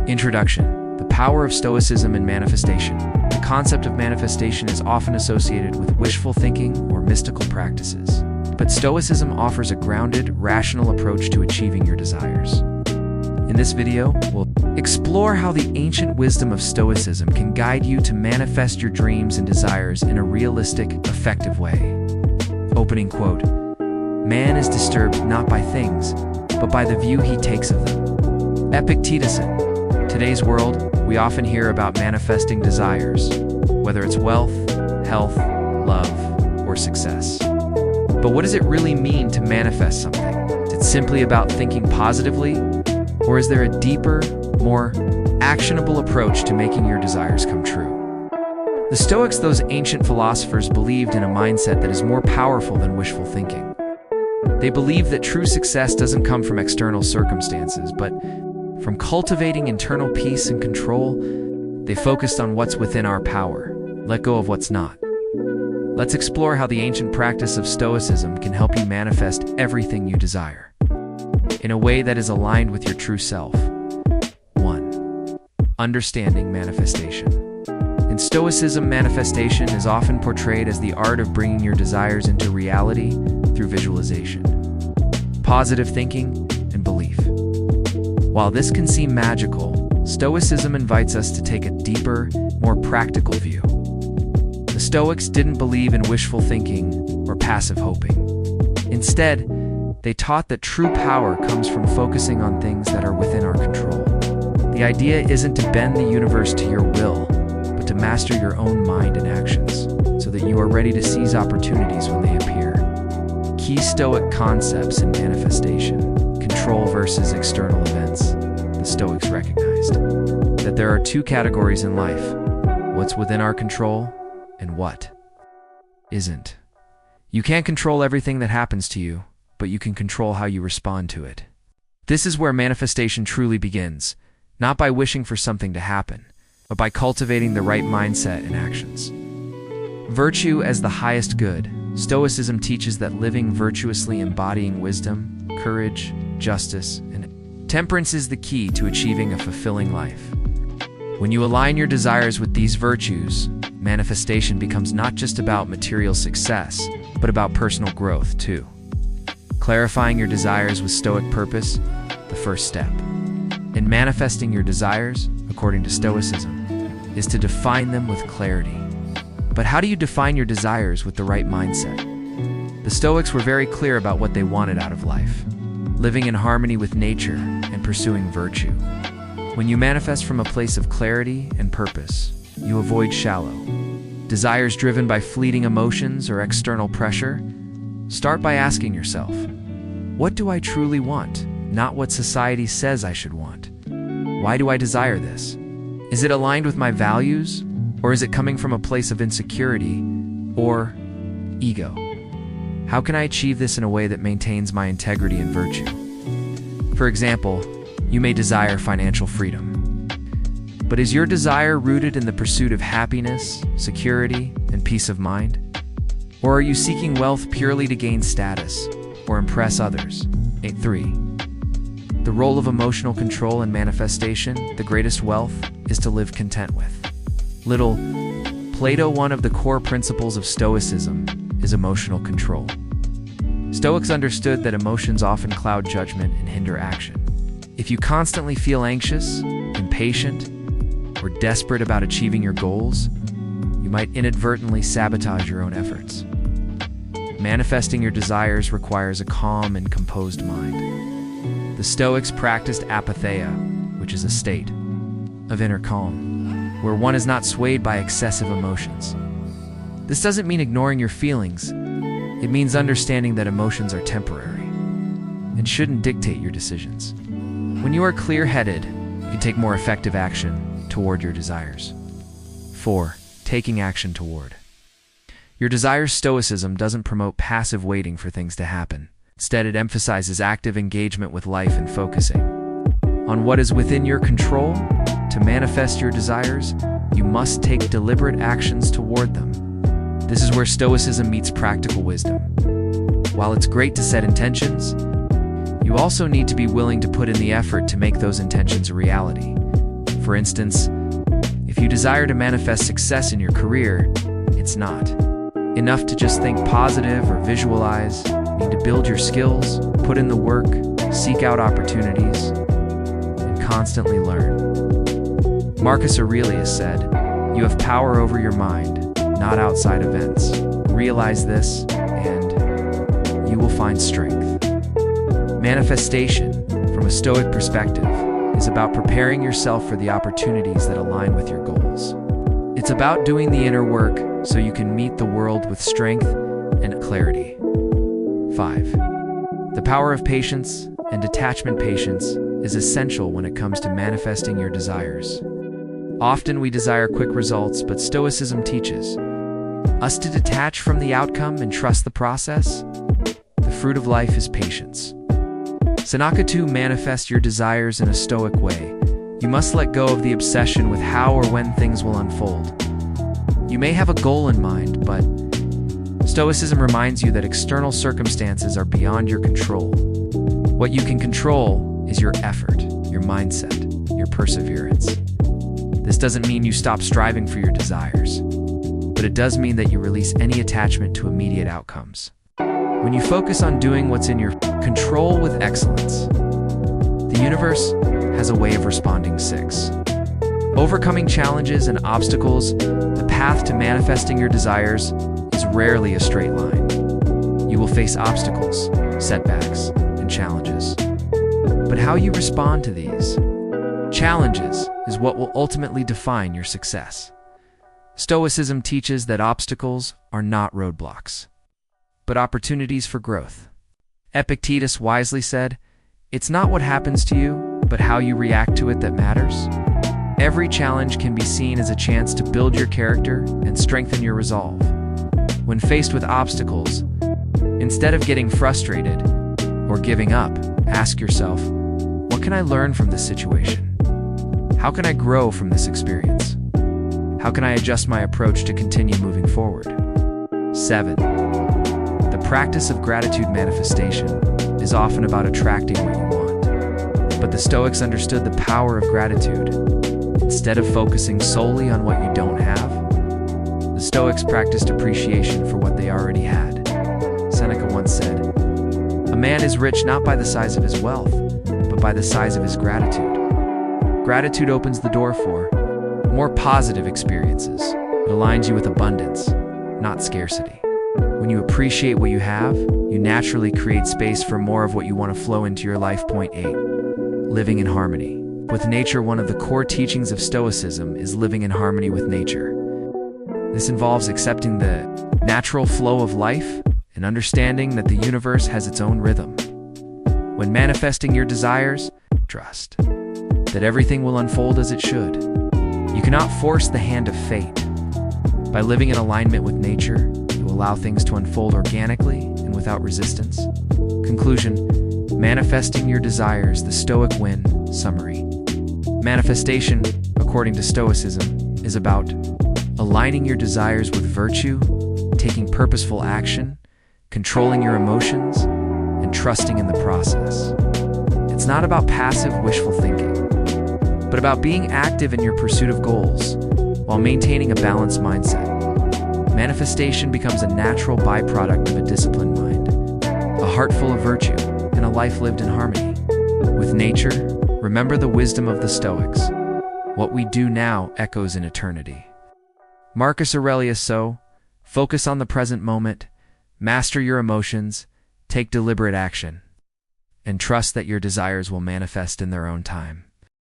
Introduction: the power of Stoicism and manifestation. The concept of manifestation is often associated with wishful thinking or mystical practices. But Stoicism offers a grounded, rational approach to achieving your desires. In this video, we'll explore how the ancient wisdom of Stoicism can guide you to manifest your dreams and desires in a realistic, effective way. Opening quote: "Man is disturbed not by things, but by the view he takes of them." Epictetus. Today's world, we often hear about manifesting desires, whether it's wealth, health, love, or success. But what does it really mean to manifest something? Is it simply about thinking positively? Or is there a deeper, more actionable approach to making your desires come true? The Stoics, those ancient philosophers, believed in a mindset that is more powerful than wishful thinking. They believed that true success doesn't come from external circumstances, but from cultivating internal peace and control. They focused on what's within our power, let go of what's not. Let's explore how the ancient practice of Stoicism can help you manifest everything you desire in a way that is aligned with your true self. 1. Understanding manifestation. In Stoicism, manifestation is often portrayed as the art of bringing your desires into reality through visualization, positive thinking, and belief. While this can seem magical, Stoicism invites us to take a deeper, more practical view. The Stoics didn't believe in wishful thinking or passive hoping. Instead, they taught that true power comes from focusing on things that are within our control. The idea isn't to bend the universe to your will, but to master your own mind and actions, so that you are ready to seize opportunities when they appear. Key Stoic concepts in manifestation: control versus external events. The Stoics recognized that there are two categories in life: what's within our control and what isn't. You can't control everything that happens to you, but you can control how you respond to it. This is where manifestation truly begins, not by wishing for something to happen, but by cultivating the right mindset and actions. Virtue as the highest good. Stoicism teaches that living virtuously, embodying wisdom, courage, justice, and temperance is the key to achieving a fulfilling life. When you align your desires with these virtues, manifestation becomes not just about material success, but about personal growth too. Clarifying your desires with Stoic purpose, the first step in manifesting your desires, according to Stoicism, is to define them with clarity. But how do you define your desires with the right mindset? The Stoics were very clear about what they wanted out of life: living in harmony with nature and pursuing virtue. When you manifest from a place of clarity and purpose, you avoid shallow desires driven by fleeting emotions or external pressure. Start by asking yourself, what do I truly want, not what society says I should want? Why do I desire this? Is it aligned with my values, or is it coming from a place of insecurity or ego? How can I achieve this in a way that maintains my integrity and virtue? For example, you may desire financial freedom. But is your desire rooted in the pursuit of happiness, security, and peace of mind? Or are you seeking wealth purely to gain status or impress others? 3. The role of emotional control in manifestation. The greatest wealth is to live content with little. Plato. One of the core principles of Stoicism is emotional control. Stoics understood that emotions often cloud judgment and hinder action. If you constantly feel anxious, impatient, or desperate about achieving your goals, you might inadvertently sabotage your own efforts. Manifesting your desires requires a calm and composed mind. The Stoics practiced apatheia, which is a state of inner calm, where one is not swayed by excessive emotions. This doesn't mean ignoring your feelings. It means understanding that emotions are temporary and shouldn't dictate your decisions. When you are clear-headed, you can take more effective action toward your desires. 4. Taking action toward your desires. Stoicism doesn't promote passive waiting for things to happen. Instead, it emphasizes active engagement with life and focusing on what is within your control. To manifest your desires, you must take deliberate actions toward them. This is where Stoicism meets practical wisdom. While it's great to set intentions, you also need to be willing to put in the effort to make those intentions a reality. For instance, if you desire to manifest success in your career, it's not enough to just think positive or visualize. You need to build your skills, put in the work, seek out opportunities, and constantly learn. Marcus Aurelius said, "You have power over your mind, not outside events. Realize this, and you will find strength." Manifestation, from a Stoic perspective, is about preparing yourself for the opportunities that align with your goals. It's about doing the inner work so you can meet the world with strength and clarity. 5. The power of patience and detachment. Patience is essential when it comes to manifesting your desires. Often we desire quick results, but Stoicism teaches us to detach from the outcome and trust the process. The fruit of life is patience. Seneca. To manifest your desires in a Stoic way, you must let go of the obsession with how or when things will unfold. You may have a goal in mind, but Stoicism reminds you that external circumstances are beyond your control. What you can control is your effort, your mindset, your perseverance. This doesn't mean you stop striving for your desires, but it does mean that you release any attachment to immediate outcomes. When you focus on doing what's in your control with excellence, the universe has a way of responding. 6. Overcoming challenges and obstacles. The path to manifesting your desires is rarely a straight line. You will face obstacles, setbacks, and challenges. But how you respond to these challenges is what will ultimately define your success. Stoicism teaches that obstacles are not roadblocks, but opportunities for growth. Epictetus wisely said, "It's not what happens to you, but how you react to it that matters." Every challenge can be seen as a chance to build your character and strengthen your resolve. When faced with obstacles, instead of getting frustrated or giving up, ask yourself, what can I learn from this situation? How can I grow from this experience? How can I adjust my approach to continue moving forward? 7. The practice of gratitude. Manifestation is often about attracting what you want, but the Stoics understood the power of gratitude. Instead of focusing solely on what you don't have, the Stoics practiced appreciation for what they already had. Seneca once said, "A man is rich not by the size of his wealth, but by the size of his gratitude." Gratitude opens the door for more positive experiences. It aligns you with abundance, not scarcity. When you appreciate what you have, you naturally create space for more of what you want to flow into your life. 8. Living in harmony with nature. One of the core teachings of Stoicism is living in harmony with nature. This involves accepting the natural flow of life and understanding that the universe has its own rhythm. When manifesting your desires, trust that everything will unfold as it should. You cannot force the hand of fate. By living in alignment with nature, you allow things to unfold organically and without resistance. Conclusion: manifesting your desires. The Stoic win. Summary: manifestation, according to Stoicism, is about aligning your desires with virtue, taking purposeful action, controlling your emotions, and trusting in the process. It's not about passive wishful thinking, but about being active in your pursuit of goals while maintaining a balanced mindset. Manifestation becomes a natural byproduct of a disciplined mind, a heart full of virtue, and a life lived in harmony with nature. Remember the wisdom of the Stoics. What we do now echoes in eternity. Marcus Aurelius. So, focus on the present moment, master your emotions, take deliberate action, and trust that your desires will manifest in their own time.